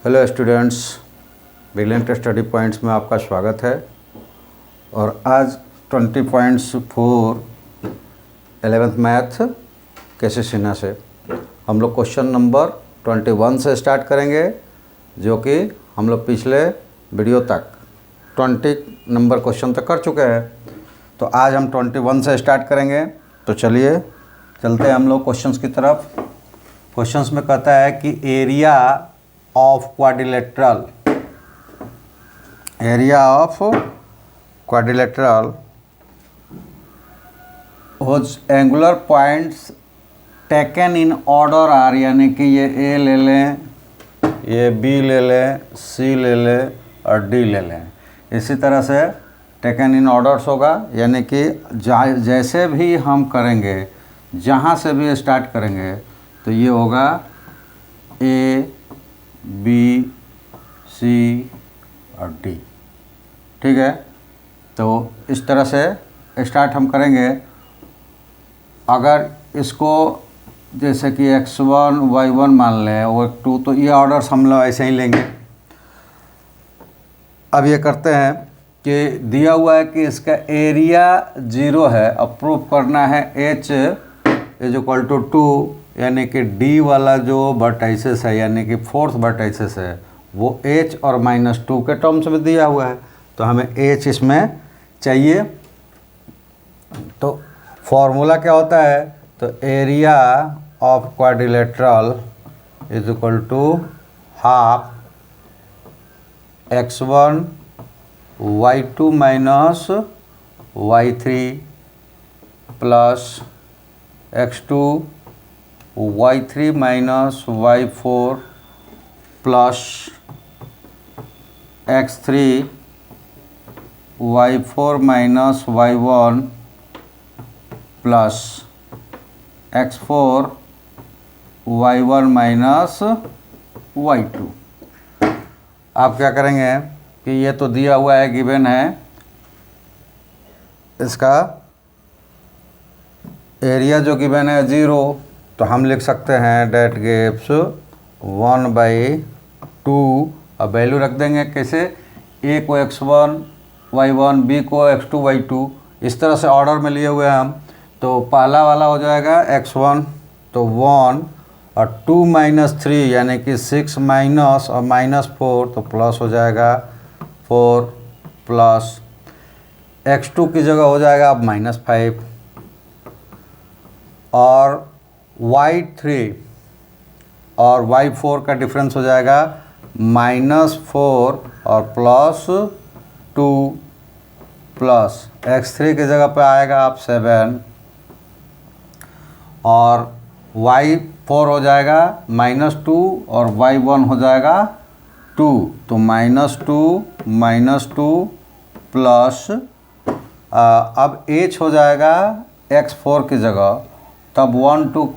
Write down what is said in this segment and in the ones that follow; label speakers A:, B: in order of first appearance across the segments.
A: Hello students, brilliant study points में आपका स्वागत है। और आज 20 पॉइंट्स फॉर 11th मैथ कैसे सीना से हम लोग क्वेश्चन नंबर 21 से स्टार्ट करेंगे, जो कि हम लोग पिछले वीडियो तक 20 नंबर क्वेश्चन तक कर चुके हैं। तो आज हम 21 से स्टार्ट करेंगे। तो चलिए चलते हैं हम लोग क्वेश्चंस की तरफ। क्वेश्चंस में कहता है कि area of quadrilateral whose angular points taken in order are, यानी कि ये A ले लें, ये B ले लें, C ले लें और D ले लें। इसी तरह से टेकन इन ऑर्डर्स होगा, यानी कि जैसे भी हम करेंगे, जहाँ से भी स्टार्ट करेंगे तो ये होगा A, B, C और D। ठीक है, तो इस तरह से स्टार्ट हम करेंगे। अगर इसको जैसे कि x1 y1 मान लें और x2, तो ये ऑर्डर्स हम लोग ऐसे ही लेंगे। अब ये करते हैं कि दिया हुआ है कि इसका एरिया 0 है। अब प्रूव करना है h = 2, यानी कि D वाला जो वर्टाइसेस है, यानी कि फोर्थ वर्टाइसेस है, वो H और -2 के टर्म्स में दिया हुआ है। तो हमें H इसमें चाहिए। तो फॉर्मूला क्या होता है? तो area of quadrilateral = half x1 y2 - y3 plus x2 y3 - y4 plus x3 y4 - y1 plus x4 y1 - y2। आप क्या करेंगे कि ये तो दिया हुआ है, गिवन है, इसका एरिया जो गिवन है 0, तो हम लिख सकते हैं डेट गिव्स 1/2। अब वैल्यू रख देंगे कैसे? A को x1 y1, B को x2 y2, इस तरह से ऑर्डर में लिए हुए हैं हम। तो पहला वाला हो जाएगा x1, तो 1 और 2 - 3 यानी कि 6 माइनस और -4, तो प्लस हो जाएगा 4 प्लस x2 की जगह हो जाएगा अब -5 और y3 और y4 का डिफरेंस हो जाएगा -4 और +2 प्लस x3 की जगह पे आएगा आप 7 और y4 हो जाएगा -2 और y1 हो जाएगा 2, तो -2 प्लस अब h हो जाएगा x4 की जगह, तब 1 2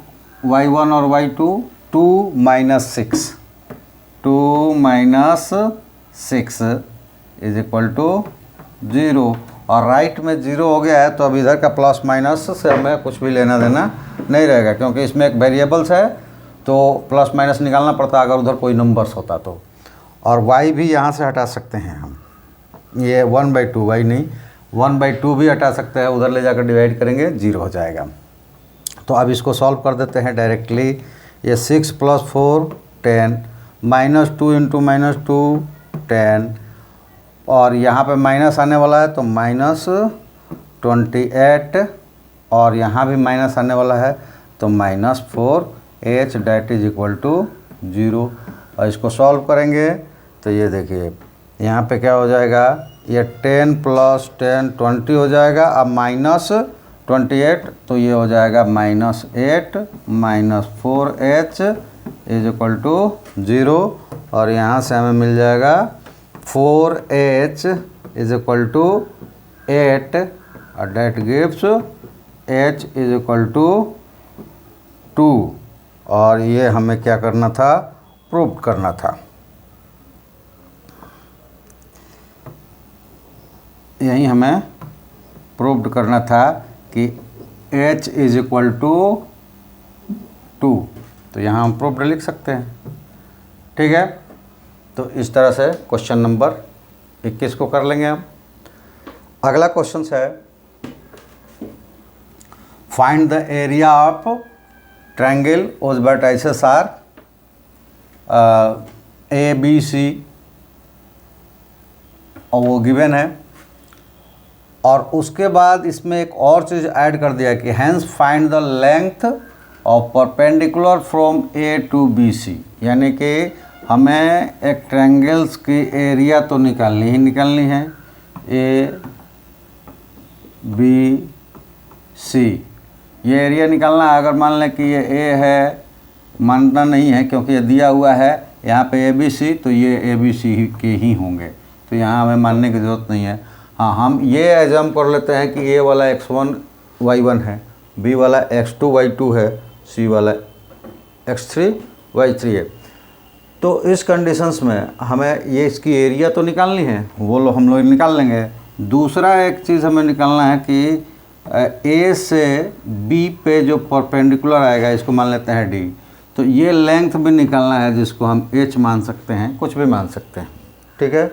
A: y1 और y2 2 - 6 = 0। और राइट में 0 हो गया है, तो अब इधर का प्लस माइनस से हमें कुछ भी लेना देना नहीं रहेगा, क्योंकि इसमें एक वेरिएबल्स है, तो प्लस माइनस निकालना पड़ता अगर उधर कोई नंबर्स होता तो। और y भी यहाँ से हटा सकते हैं हम, ये 1/2 y नहीं 1/2 भी हटा सकते हैं, उधर ले जाकर डिवाइड करेंगे 0 हो जाएगा। तो अब इसको सॉल्व कर देते हैं डायरेक्टली। ये 6 + 4 10, -2 × -2 10, और यहाँ पे माइनस आने वाला है तो -28, और यहाँ भी माइनस आने वाला है तो -4h डेट = 0। और इसको सॉल्व करेंगे तो ये देखिए यहाँ पे क्या हो जाएगा, ये 10 + 10 20 हो जाएगा। अब -28, तो ये हो जाएगा -8 - 4h = 0। और यहाँ से हमें मिल जाएगा 4h = 8 और डेट गिव्स h = 2। और ये हमें क्या करना था? प्रूव करना था। यही हमें प्रूव करना था कि h = 2, तो यहाँ हम प्रूफ लिख सकते हैं। ठीक है, तो इस तरह से क्वेश्चन नंबर 21 को कर लेंगे हम। अगला क्वेश्चन है find the area of triangle whose vertices are A B C, और वो गिवन है। और उसके बाद इसमें एक और चीज़ ऐड कर दिया कि hence find the length of perpendicular from A to B C, यानी कि हमें एक ट्रायंगल्स की एरिया तो निकालनी है ए बी सी, ये एरिया निकालना है। अगर मान लें कि ये ए है, मानना नहीं है क्योंकि ये दिया हुआ है यहाँ पे ए बी सी, तो ये ए बी सी के ही होंगे, तो यहाँ हमें मानने की ज़रूरत नहीं है। हाँ, हम ये एग्जाम कर लेते हैं कि ए वाला x1 y1 है, बी वाला x2 y2 है, सी वाला x3 y3 है। तो इस कंडीशंस में हमें ये इसकी एरिया तो निकालनी है, वो हम लोग निकाल लेंगे। दूसरा एक चीज़ हमें निकालना है कि ए से बी पे जो परपेंडिकुलर आएगा, इसको मान लेते हैं डी, तो ये लेंथ भी निकालना है, जिसको हम एच मान सकते हैं, कुछ भी मान सकते हैं, ठीक है।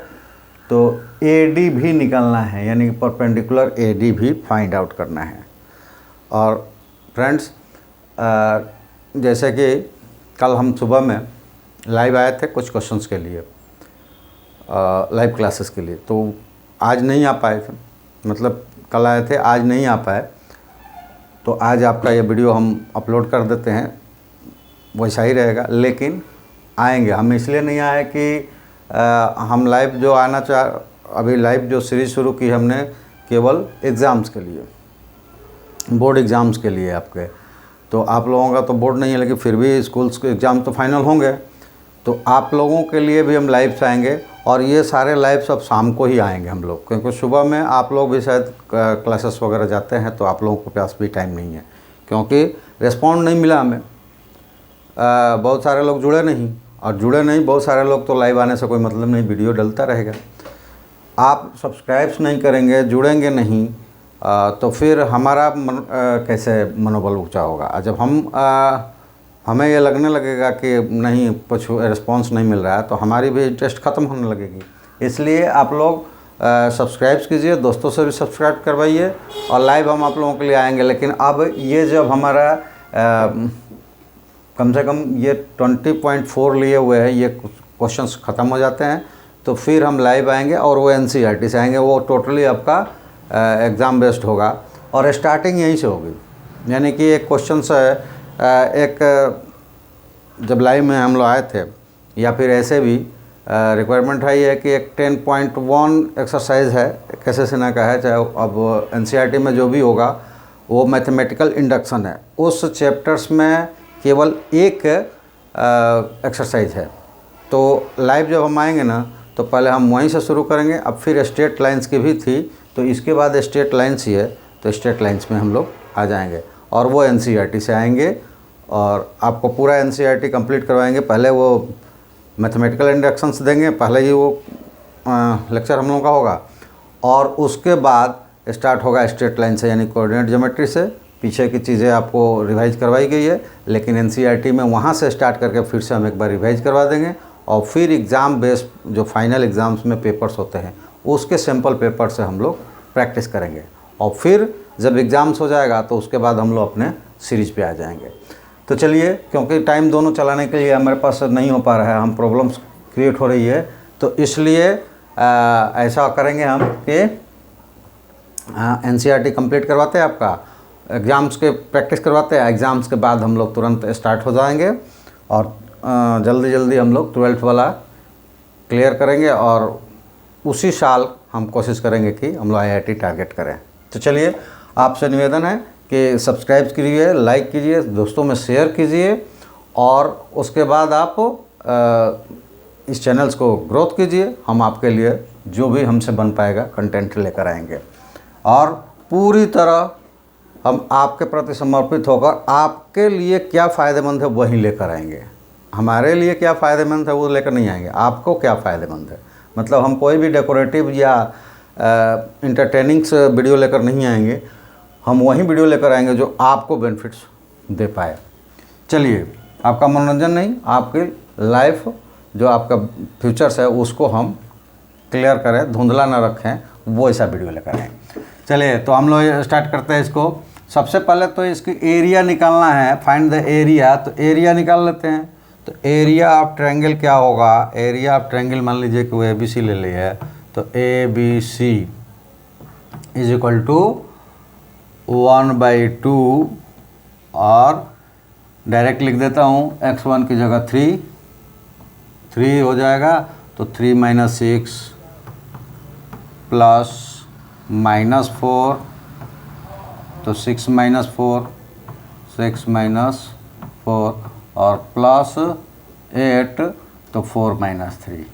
A: तो ए डी भी निकालना है, यानी कि परपेंडिकुलर ए डी भी फाइंड आउट करना है। और फ्रेंड्स, जैसे कि कल हम सुबह में लाइव आए थे कुछ क्वेश्चंस के लिए, लाइव क्लासेस के लिए, तो आज नहीं आ पाए थे, मतलब कल आए थे, आज नहीं आ पाए, तो आज आपका ये वीडियो हम अपलोड कर देते हैं, वैसा ही रहेगा, लेकिन आएंगे। हम इसलिए नहीं आए कि हम लाइव जो आना अभी लाइव जो सीरीज़ शुरू की हमने केवल एग्ज़ाम्स के लिए, बोर्ड एग्ज़ाम्स के लिए आपके, तो आप लोगों का तो बोर्ड नहीं है, लेकिन फिर भी स्कूल्स के एग्ज़ाम तो फाइनल होंगे, तो आप लोगों के लिए भी हम लाइव से आएंगे। और ये सारे लाइव सब शाम को ही आएंगे हम लोग, क्योंकि सुबह में आप लोग भी शायद क्लासेस वगैरह जाते हैं, तो आप लोगों के पास भी टाइम नहीं है, क्योंकि रिस्पॉन्ड नहीं मिला हमें। बहुत सारे लोग जुड़े नहीं, बहुत सारे लोग तो लाइव आने से कोई मतलब नहीं, वीडियो डलता रहेगा। आप सब्सक्राइब्स नहीं करेंगे, जुड़ेंगे नहीं, तो फिर हमारा कैसे मनोबल ऊँचा होगा। जब हमें ये लगने लगेगा कि नहीं, कुछ रिस्पॉन्स नहीं मिल रहा है, तो हमारी भी इंटरेस्ट ख़त्म होने लगेगी। इसलिए आप लोग सब्सक्राइब कीजिए, दोस्तों से भी सब्सक्राइब करवाइए, और लाइव हम आप लोगों के लिए आएंगे। लेकिन अब ये जब हमारा कम से कम ये 20.4 लिए हुए हैं, ये क्वेश्चंस ख़त्म हो जाते हैं, तो फिर हम लाइव आएंगे, और वो NCERT से आएंगे, वो टोटली आपका एग्ज़ाम बेस्ड होगा, और स्टार्टिंग यहीं से होगी। यानी कि एक क्वेश्चन से एक जब लाइव में हम लोग आए थे, या फिर ऐसे भी रिक्वायरमेंट है ये कि एक 10.1 एक्सरसाइज है, कैसे से ना कहा है, चाहे अब NCERT में जो भी होगा वो मैथमेटिकल इंडक्शन है, उस चैप्टर्स में केवल एक एक्सरसाइज है। तो लाइव जब हम आएंगे ना, तो पहले हम वहीं से शुरू करेंगे, अब फिर स्ट्रेट लाइंस की भी थी, तो इसके बाद स्ट्रेट लाइंस ही है, तो स्ट्रेट लाइंस में हम लोग आ जाएंगे, और वो NCERT से आएंगे, और आपको पूरा NCERT कंप्लीट करवाएंगे। पहले वो मैथमेटिकल इंडक्शंस देंगे, पहले ही वो लेक्चर हम लोगों का होगा, और उसके बाद स्टार्ट होगा स्ट्रेट लाइन से, यानी कोऑर्डिनेट ज्योमेट्री से। पीछे की चीज़ें आपको रिवाइज करवाई गई है, लेकिन NCERT में वहाँ से स्टार्ट करके फिर से हम एक बार रिवाइज करवा देंगे, और फिर एग्ज़ाम बेस्ड जो फाइनल एग्ज़ाम्स में पेपर्स होते हैं, उसके सैम्पल पेपर से हम लोग प्रैक्टिस करेंगे, और फिर जब एग्ज़ाम्स हो जाएगा तो उसके बाद हम लोग अपने सीरीज पे आ जाएंगे। तो चलिए, क्योंकि टाइम दोनों चलाने के लिए हमारे पास नहीं हो पा रहा है, हम प्रॉब्लम्स क्रिएट हो रही है, तो इसलिए ऐसा करेंगे हम कि NCERT कंप्लीट करवाते हैं, आपका एग्ज़ाम्स के प्रैक्टिस करवाते हैं, एग्ज़ाम्स के बाद हम लोग तुरंत स्टार्ट हो जाएंगे, और जल्दी जल्दी हम लोग 12th वाला क्लियर करेंगे, और उसी साल हम कोशिश करेंगे कि हम लोग IIT टारगेट करें। तो चलिए, आपसे निवेदन है कि सब्सक्राइब कीजिए, लाइक कीजिए, दोस्तों में शेयर कीजिए, और उसके बाद आप इस चैनल्स को ग्रोथ कीजिए। हम आपके लिए जो भी हमसे बन पाएगा कंटेंट लेकर आएंगे, और पूरी तरह हम आपके प्रति समर्पित होकर आपके लिए क्या फ़ायदेमंद है वही लेकर आएंगे। हमारे लिए क्या फ़ायदेमंद है वो लेकर नहीं आएंगे, आपको क्या फ़ायदेमंद है। मतलब हम कोई भी डेकोरेटिव या इंटरटेनिंग वीडियो लेकर नहीं आएंगे, हम वही वीडियो लेकर आएंगे जो आपको बेनिफिट्स दे पाए। चलिए, आपका मनोरंजन नहीं, आपकी लाइफ जो आपका फ्यूचर्स है उसको हम क्लियर करें, धुंधला ना रखें, वो ऐसा वीडियो लेकर आए। चलिए तो हम लोग स्टार्ट करते हैं इसको। सबसे पहले तो इसकी एरिया निकालना है, फाइंड द एरिया। तो एरिया निकाल लेते हैं। तो एरिया ऑफ ट्रायंगल क्या होगा, एरिया ऑफ ट्रायंगल मान लीजिए कि वो ए बी सी ले लिया है, तो A B C is equal to 1/2 और डायरेक्ट लिख देता हूँ, x1 की जगह 3 हो जाएगा, तो 3 - 6 प्लस -4, तो 6 - 4 और प्लस 8, तो 4 - 3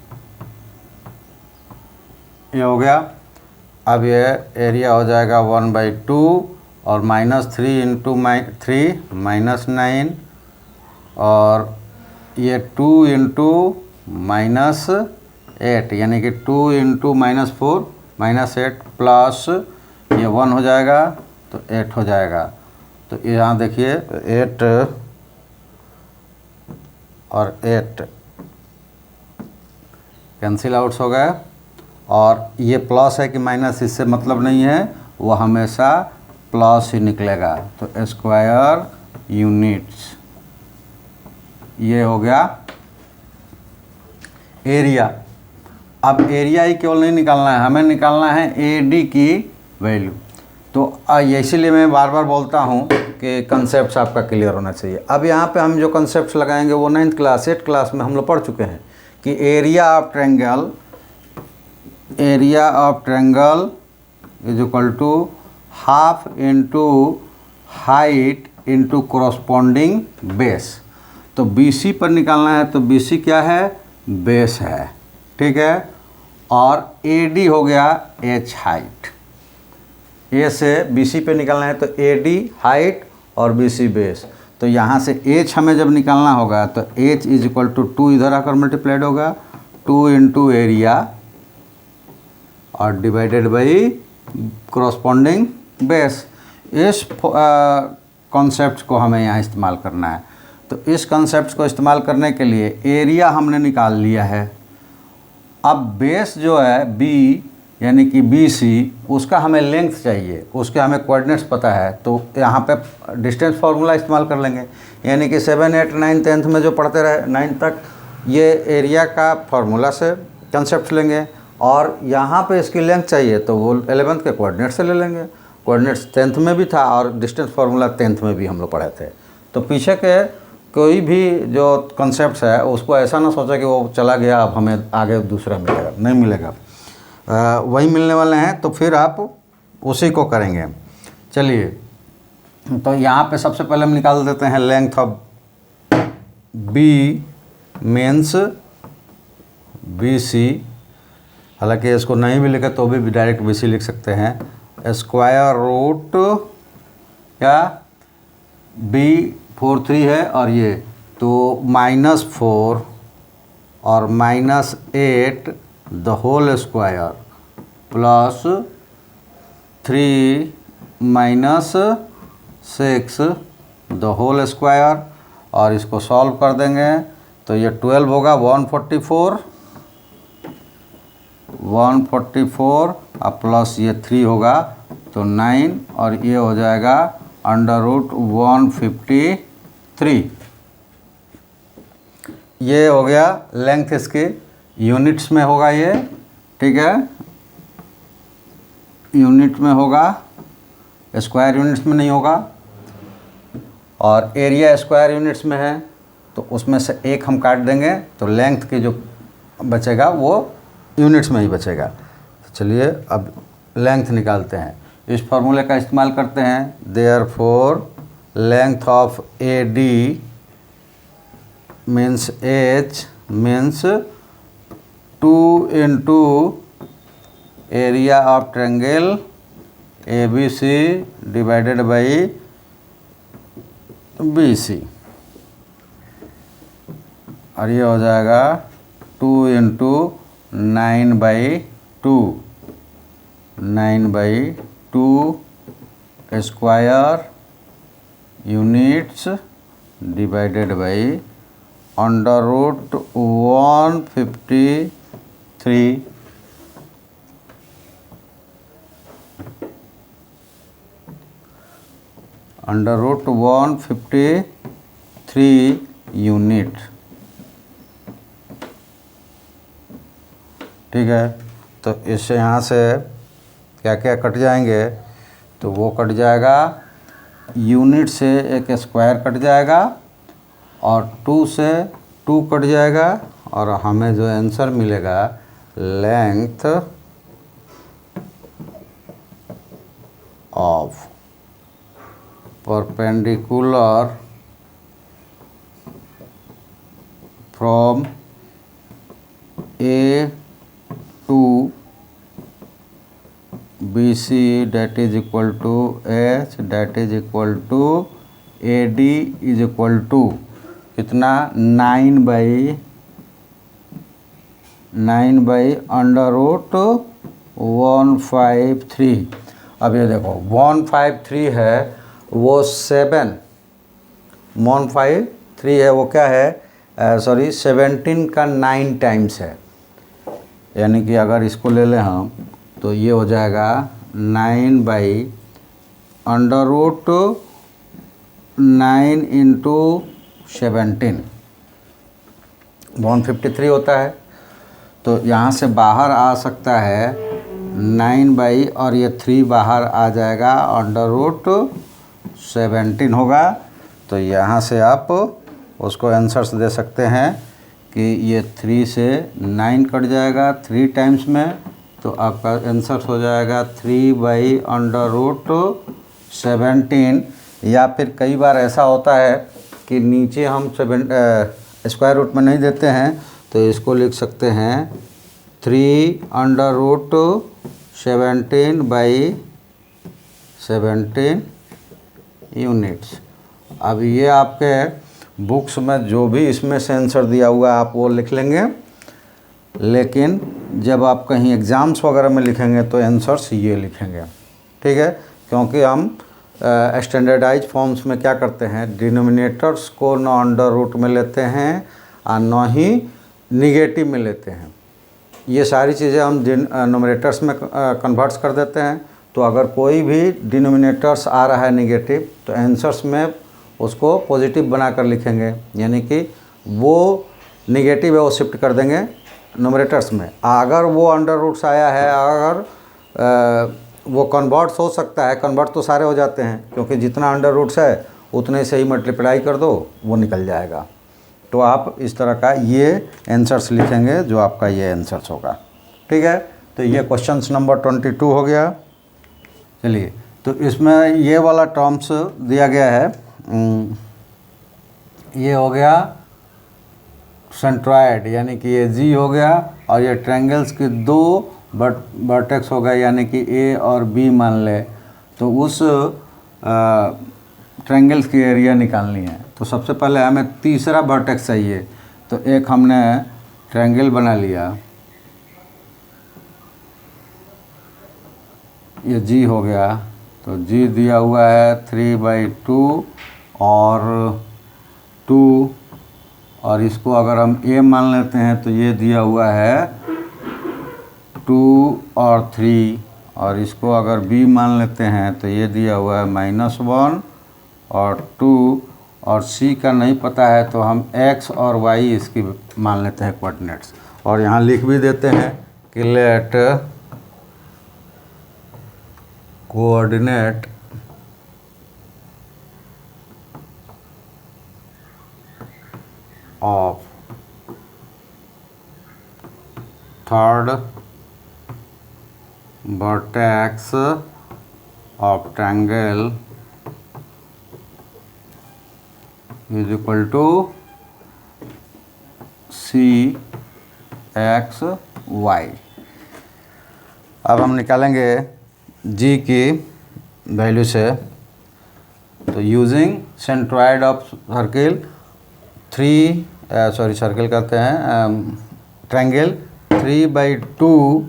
A: ये हो गया। अब ये एरिया हो जाएगा 1/2 और -3 इंटू 3 -9 और ये 2 इंटू -8 यानी कि 2 इंटू -4 -8 प्लस ये 1 हो जाएगा, तो 8 हो जाएगा। तो यहाँ देखिए 8 और 8 कैंसिल आउट्स हो गए, और ये प्लस है कि माइनस इससे मतलब नहीं है, वो हमेशा प्लस ही निकलेगा। तो स्क्वायर यूनिट्स ये हो गया एरिया। अब एरिया ही केवल नहीं निकालना है, हमें निकालना है AD की वैल्यू। तो इसीलिए मैं बार बार बोलता हूँ कि कंसेप्ट आपका क्लियर होना चाहिए। अब यहाँ पे हम जो कंसेप्ट लगाएंगे वो 9th क्लास 8th क्लास में हम लोग पढ़ चुके हैं कि area of triangle is equal to half into height into corresponding base. तो BC पर निकालना है, तो BC क्या है, बेस है, ठीक है। और AD हो गया H हाइट। A से BC पे निकालना है, तो AD हाइट और BC बेस। तो यहाँ से H हमें जब निकालना होगा तो H इज इक्वल टू 2 इधर आकर मल्टीप्लाइड होगा, 2 इंटू एरिया और डिवाइडेड बाई कोरस्पॉन्डिंग बेस। इस कॉन्सेप्ट को हमें यहाँ इस्तेमाल करना है। तो इस कॉन्सेप्ट को इस्तेमाल करने के लिए एरिया हमने निकाल लिया है। अब बेस जो है B यानी कि BC, उसका हमें लेंथ चाहिए, उसके हमें कोऑर्डिनेट्स पता है, तो यहाँ पे डिस्टेंस फार्मूला इस्तेमाल कर लेंगे। यानी कि 7, 8, 9, 10th में जो पढ़ते रहे 9th तक, ये एरिया का फार्मूला से कंसेप्ट लेंगे, और यहाँ पे इसकी लेंथ चाहिए तो वो 11th के कोऑर्डिनेट से ले लेंगे। कोऑर्डिनेट्स 10th में भी था और डिस्टेंस फार्मूला 10th में भी हम लोग पढ़े थे। तो पीछे के कोई भी जो कॉन्सेप्ट है उसको ऐसा ना सोचा कि वो चला गया, अब हमें आगे दूसरा मिलेगा, नहीं मिलेगा, वही मिलने वाले हैं। तो फिर आप उसी को करेंगे। चलिए तो यहाँ पे सबसे पहले हम निकाल देते हैं length of B means BC। हालांकि इसको नहीं भी लिखे तो भी डायरेक्ट BC लिख सकते हैं। स्क्वायर रूट क्या B 4 3 है, और ये तो -4 और -8 the whole square plus 3 - 6 the whole square, और इसको सॉल्व कर देंगे तो ये 12 होगा, 144 और प्लस ये 3 होगा तो 9, और ये हो जाएगा √153। ये हो गया लेंथ इसकी, यूनिट्स में होगा ये, ठीक है, यूनिट में होगा, स्क्वायर यूनिट्स में नहीं होगा। और एरिया स्क्वायर यूनिट्स में है, तो उसमें से एक हम काट देंगे, तो लेंथ की जो बचेगा वो यूनिट्स में ही बचेगा। तो चलिए अब लेंथ निकालते हैं। इस फार्मूले का इस्तेमाल करते हैं। Therefore length of AD means H means 2 into area of triangle ABC divided by BC, और ये हो जाएगा 2 into 9/2 square units divided by under root 153 under root 153 unit. ठीक है, तो इससे यहाँ से क्या क्या कट जाएंगे, तो वो कट जाएगा, यूनिट से एक स्क्वायर कट जाएगा और 2 से 2 कट जाएगा, और हमें जो आंसर मिलेगा length of perpendicular from A to BC that is equal to H that is equal to AD is equal to कितना 9 बाई अंडर रूट 153। अब ये देखो 153 है वो 153 है वो क्या है, 17 का 9 टाइम्स है, यानी कि अगर इसको ले लें हम तो ये हो जाएगा 9 बाई अंडर रूट 9 इंटू 17, 153 होता है। तो यहाँ से बाहर आ सकता है 9 बाई, और ये 3 बाहर आ जाएगा, अंडर रूट 17 होगा। तो यहाँ से आप उसको आंसर्स दे सकते हैं कि ये 3 से 9 कट जाएगा 3 टाइम्स में, तो आपका आंसर हो जाएगा 3 बाई अंडर रूट 17। या फिर कई बार ऐसा होता है कि नीचे हम स्क्वायर रूट में नहीं देते हैं, तो इसको लिख सकते हैं 3 अंडर रूट 17 बाई 17 यूनिट्स। अब ये आपके बुक्स में जो भी इसमें से आंसर दिया हुआ है आप वो लिख लेंगे, लेकिन जब आप कहीं एग्ज़ाम्स वगैरह में लिखेंगे तो आंसर्स ये लिखेंगे। ठीक है, क्योंकि हम स्टैंडर्डाइज फॉर्म्स में क्या करते हैं, डिनोमिनेटर्स को न अंडर रूट में लेते हैं और न ही निगेटिव में लेते हैं। ये सारी चीज़ें हम नोमिनेटर्स में कन्वर्ट्स कर देते हैं। तो अगर कोई भी डिनोमिनेटर्स आ रहा है निगेटिव, तो आंसर्स में उसको पॉजिटिव बनाकर लिखेंगे, यानी कि वो निगेटिव है वो शिफ्ट कर देंगे नोमिनेटर्स में। अगर वो अंडर रूट्स आया है, अगर वो कन्वर्ट्स हो सकता है, कन्वर्ट तो सारे हो जाते हैं क्योंकि जितना अंडर रूट्स है उतने से ही मल्टीप्लाई कर दो वो निकल जाएगा। तो आप इस तरह का ये आंसर्स लिखेंगे जो आपका ये आंसर्स होगा। ठीक है, तो ये क्वेश्चंस नंबर 22 हो गया। चलिए, तो इसमें ये वाला टर्म्स दिया गया है, ये हो गया सेंट्रॉयड, यानी कि ये जी हो गया, और ये ट्रायंगल्स के 2 वर्टेक्स हो गए, यानी कि ए और बी मान ले। तो उस ट्रायंगल्स की एरिया निकालनी है। तो सबसे पहले हमें तीसरा वर्टेक्स चाहिए। तो एक हमने ट्रायंगल बना लिया, ये जी हो गया। तो जी दिया हुआ है 3/2 और 2, और इसको अगर हम ए मान लेते हैं तो ये दिया हुआ है 2 और 3, और इसको अगर बी मान लेते हैं तो ये दिया हुआ है -1 और 2, और सी का नहीं पता है तो हम एक्स और वाई इसकी मान लेते हैं कोऑर्डिनेट्स, और यहाँ लिख भी देते हैं कि let coordinate of third vertex of triangle is equal to CXY। अब हम निकालेंगे G की वैल्यू से। तो using centroid of circle circle कहते हैं ट्रायंगल 3/2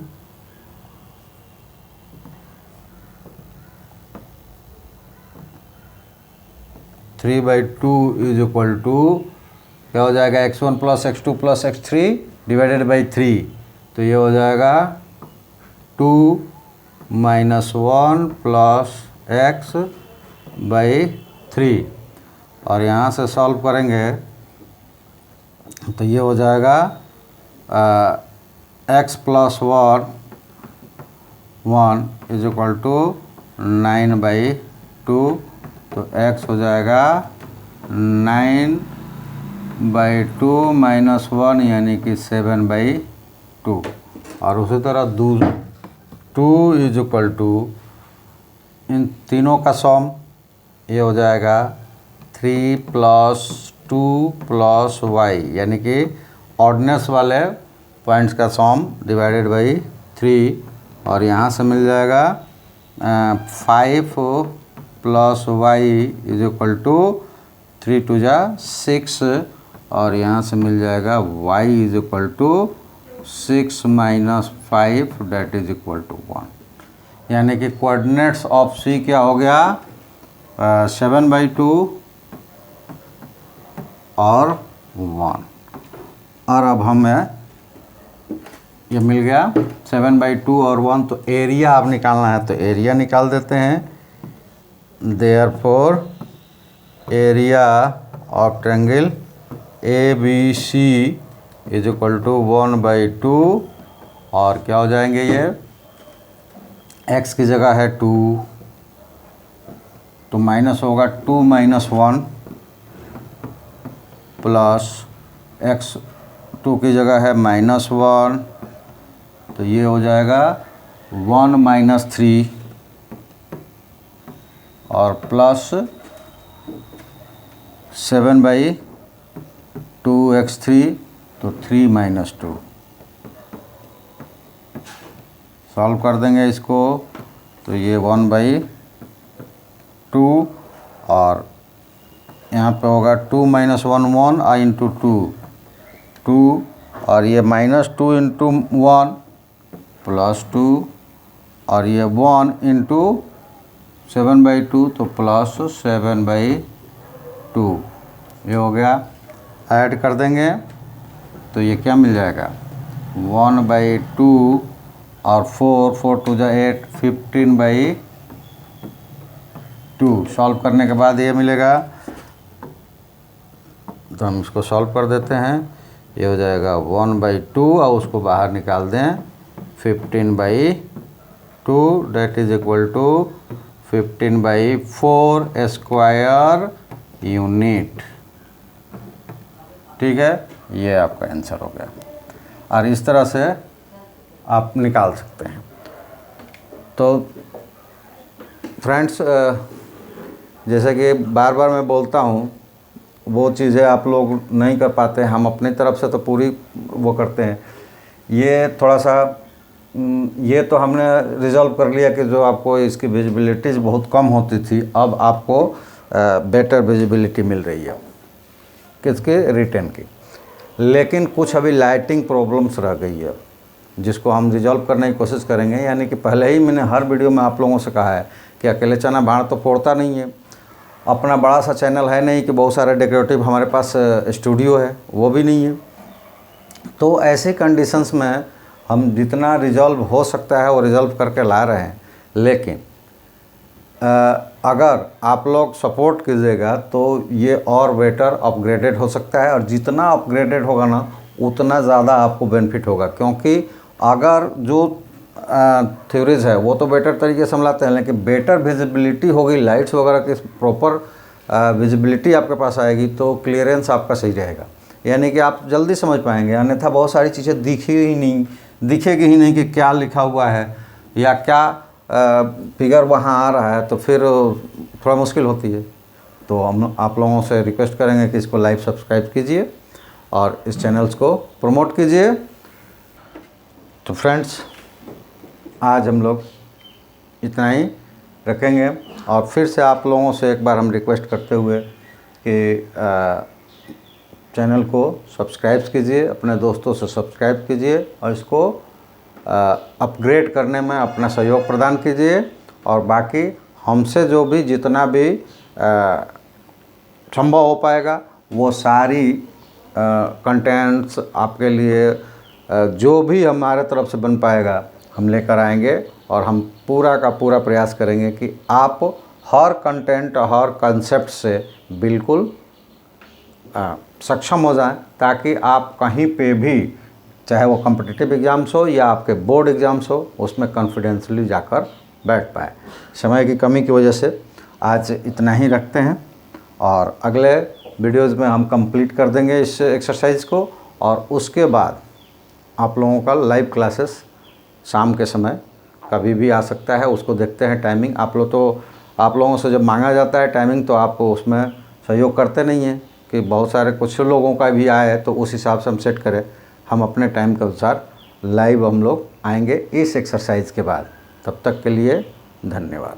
A: 3/2 इज इक्वल टू क्या हो जाएगा x1 plus x2 plus x3 divided by 3, तो ये हो जाएगा 2 माइनस 1 प्लस x बाई 3, और यहाँ से सॉल्व करेंगे तो ये हो जाएगा x plus 1 is equal to 9/2, तो x हो जाएगा 9/2 माइनस 1 यानी कि 7/2, और उसी तरह 2 इज इक्वल टू इन तीनों का सम ये हो जाएगा 3 प्लस 2 प्लस y, यानी कि ऑर्डिनल्स वाले पॉइंट्स का सम डिवाइडेड बाई 3, और यहाँ से मिल जाएगा 5 plus y is equal to 3 2 जा 6, और यहाँ से मिल जाएगा y is equal to 6 minus 5 that is equal to 1, यानी कि कोऑर्डिनेट्स ऑफ C क्या हो गया 7/2 और 1, और अब हमें ये मिल गया 7/2 और 1, तो एरिया अब निकालना है, तो एरिया निकाल देते हैं। Therefore area of triangle ABC is equal to 1/2, और क्या हो जाएंगे ये x की जगह है 2, तो माइनस होगा 2 माइनस 1 प्लस x 2 की जगह है -1, तो ये हो जाएगा 1 माइनस 3 और प्लस 7/2 x3, तो 3 माइनस 2। सॉल्व कर देंगे इसको, तो ये 1/2, और यहाँ पे होगा 2 माइनस 1 1 और इंटू 2, और ये -2 इंटू 1 प्लस 2, और ये 1 इंटू 7/2, तो प्लस 7/2, ये हो गया। ऐड कर देंगे तो ये क्या मिल जाएगा 1/2 और 4 2 जा 8 15/2। सॉल्व करने के बाद ये मिलेगा, तो हम इसको सॉल्व कर देते हैं। ये हो जाएगा 1/2 और उसको बाहर निकाल दें 15/2 that is equal to 15/4 square unit. ठीक है, ये आपका आंसर हो गया, और इस तरह से आप निकाल सकते हैं। तो फ्रेंड्स, जैसे कि बार बार मैं बोलता हूँ, वो चीज़ें आप लोग नहीं कर पाते, हम अपनी तरफ से तो पूरी वो करते हैं। ये थोड़ा सा ये तो हमने रिजॉल्व कर लिया कि जो आपको इसकी विजिबिलिटीज़ बहुत कम होती थी, अब आपको बेटर विजिबिलिटी मिल रही है किसके, रिटर्न की। लेकिन कुछ अभी लाइटिंग प्रॉब्लम्स रह गई है, जिसको हम रिजॉल्व करने की कोशिश करेंगे। यानी कि पहले ही मैंने हर वीडियो में आप लोगों से कहा है कि अकेले चना भाड़ तो फोड़ता नहीं है। अपना बड़ा सा चैनल है नहीं कि बहुत सारे डेकोरेटिव हमारे पास स्टूडियो है, वो भी नहीं है। तो ऐसे कंडीशंस में हम जितना रिजॉल्व हो सकता है वो रिजॉल्व करके ला रहे हैं। लेकिन अगर आप लोग सपोर्ट कीजिएगा तो ये और बेटर अपग्रेडेड हो सकता है, और जितना अपग्रेडेड होगा ना उतना ज़्यादा आपको बेनिफिट होगा। क्योंकि अगर जो थ्योरीज है वो तो बेटर तरीके से हम लाते हैं, लेकिन बेटर विजिबिलिटी होगी, लाइट्स वगैरह की प्रॉपर विजिबिलिटी आपके पास आएगी, तो क्लियरेंस आपका सही रहेगा। यानी कि आप जल्दी समझ पाएंगे। अन्यथा बहुत सारी चीज़ें दिखेगी ही नहीं कि क्या लिखा हुआ है या क्या फिगर वहाँ आ रहा है, तो फिर थोड़ा मुश्किल होती है। तो हम आप लोगों से रिक्वेस्ट करेंगे कि इसको लाइव सब्सक्राइब कीजिए और इस चैनल्स को प्रमोट कीजिए। तो फ्रेंड्स, आज हम लोग इतना ही रखेंगे, और फिर से आप लोगों से एक बार हम रिक्वेस्ट करते हुए कि चैनल को सब्सक्राइब कीजिए, अपने दोस्तों से सब्सक्राइब कीजिए, और इसको अपग्रेड करने में अपना सहयोग प्रदान कीजिए। और बाकी हमसे जो भी जितना भी संभव हो पाएगा वो सारी कंटेंट्स आपके लिए जो भी हमारे तरफ से बन पाएगा हम लेकर आएंगे, और हम पूरा का पूरा प्रयास करेंगे कि आप हर कंटेंट हर कंसेप्ट से बिल्कुल सक्षम हो जाएं, ताकि आप कहीं पे भी, चाहे वो कॉम्पिटिटिव एग्ज़ाम्स हो या आपके बोर्ड एग्ज़ाम्स हो, उसमें कॉन्फिडेंसली जाकर बैठ पाए। समय की कमी की वजह से आज इतना ही रखते हैं, और अगले वीडियोस में हम कंप्लीट कर देंगे इस एक्सरसाइज को, और उसके बाद आप लोगों का लाइव क्लासेस शाम के समय कभी भी आ सकता है। उसको देखते हैं टाइमिंग। आप लोगों से जब मांगा जाता है टाइमिंग, तो आप उसमें सहयोग करते नहीं हैं कि बहुत सारे कुछ लोगों का भी आए, तो उस हिसाब से हम सेट करें। हम अपने टाइम के अनुसार लाइव हम लोग आएंगे इस एक्सरसाइज के बाद। तब तक के लिए धन्यवाद।